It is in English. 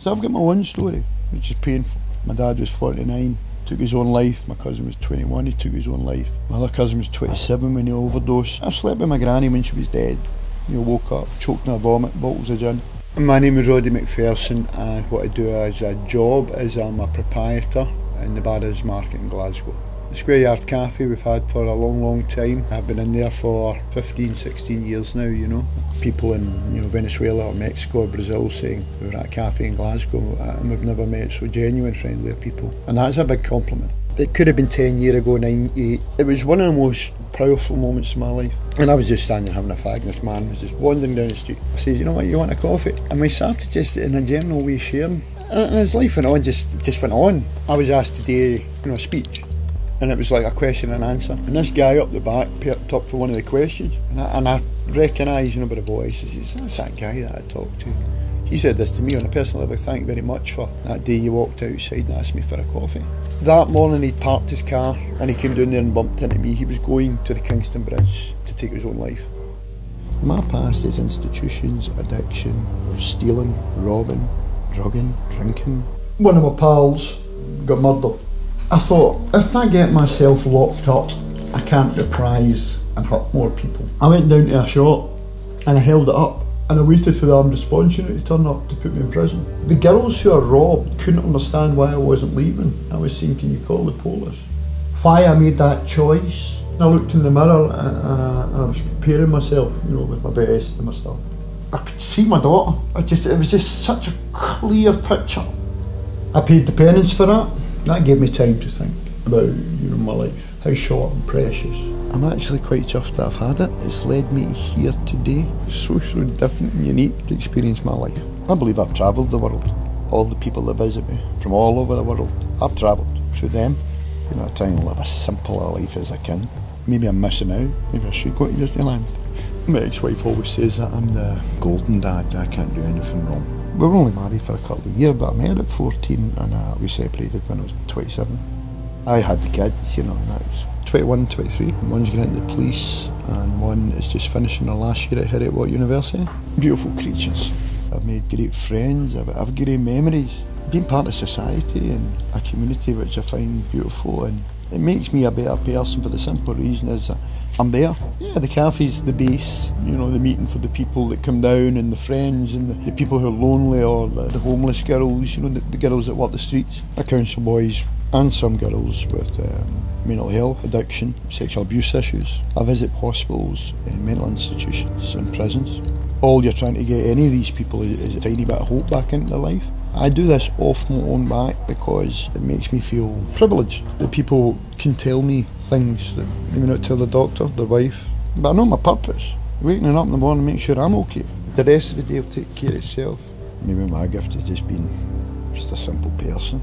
So I've got my own story, which is painful. My dad was 49, took his own life. My cousin was 21, he took his own life. My other cousin was 27 when he overdosed. I slept with my granny when she was dead. Woke up, choked on her vomit, bottles of gin. My name is Roddy McPherson, and what I do as a job is I'm a proprietor in the Barras market in Glasgow. The Square Yard Café we've had for a long time. I've been in there for 15, 16 years now, People in Venezuela or Mexico or Brazil saying we were at a cafe in Glasgow and we've never met so genuine, friendly people. And that's a big compliment. It could have been 10 years ago, 9, 8. It was one of the most powerful moments in my life. And I was just standing having a fag and this man was just wandering down the street. I said, you know what, you want a coffee? And we started just in a general way sharing. And his life went on, just went on. I was asked to do a speech. And it was like a question and answer. And this guy up the back perked up for one of the questions. And I recognised, by the voice, he says, that's that guy that I talked to. He said this to me on a personal level, thank you very much for that day you walked outside and asked me for a coffee. That morning he'd parked his car and he came down there and bumped into me. He was going to the Kingston Bridge to take his own life. My past is institutions, addiction, stealing, robbing, drugging, drinking. One of my pals got murdered. I thought, if I get myself locked up, I can't reprise and hurt more people. I went down to a shop and I held it up and I waited for the armed response unit to turn up to put me in prison. The girls who are robbed couldn't understand why I wasn't leaving. I was saying, can you call the police? Why I made that choice? I looked in the mirror and I was preparing myself, with my vest and my stuff. I could see my daughter. It was just such a clear picture. I paid the penance for that. That gave me time to think about my life, how short and precious. I'm actually quite chuffed that I've had it. It's led me here today. It's so different and unique to experience my life. I believe I've travelled the world. All the people that visit me from all over the world, I've travelled through them. I try and live a simpler life as I can. Maybe I'm missing out. Maybe I should go to Disneyland. My ex-wife always says that I'm the golden dad. I can't do anything wrong. We were only married for a couple of years, but I met at 14 and we separated when I was 27. I had the kids, and I was 21, 23. One's getting into the police and one is just finishing her last year at Heriot University. Beautiful creatures. I've made great friends, I've great memories. Being part of society and a community which I find beautiful, and it makes me a better person for the simple reason is that I'm there. Yeah, the cafe's the base, the meeting for the people that come down and the friends and the people who are lonely or the homeless girls, the girls that walk the streets. I counsel boys and some girls with mental health, addiction, sexual abuse issues. I visit hospitals, mental institutions and prisons. All you're trying to get any of these people is a tiny bit of hope back into their life. I do this off my own back because it makes me feel privileged that people can tell me things that maybe not tell the doctor, their wife. But I know my purpose. Waking up in the morning, make sure I'm okay. The rest of the day will take care of itself. Maybe my gift has just been a simple person.